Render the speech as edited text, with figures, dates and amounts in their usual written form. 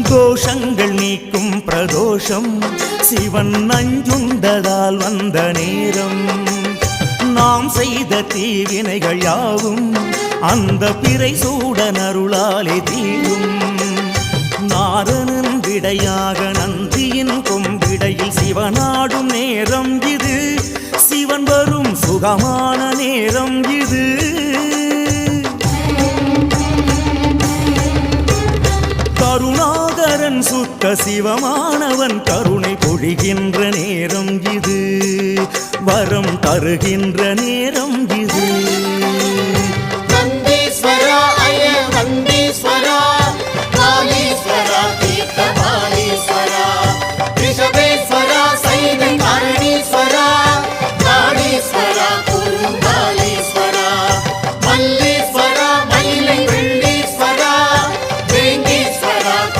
தோஷங்கள் நீக்கும் பிரதோஷம் சிவன் நஞ்சுண்டதால் வந்த நேரம். நாம் செய்த தீவினைகள் யாவும் அந்த பிறை சூடன் அருளாலே தீரும். நாரணன் விடையாக நந்தியின் கொம்பிடையில் சிவனாடும் நேரம் இது. சிவன் வரும் சுகமான நேரம் இது. கருணாகரன் சுத்த சிவமானவன் கருணை பொழிகின்ற நேரம் இது. வரம் தருகின்ற நேரம் இது. நந்தீஸ்வரா அய நந்தீஸ்வரா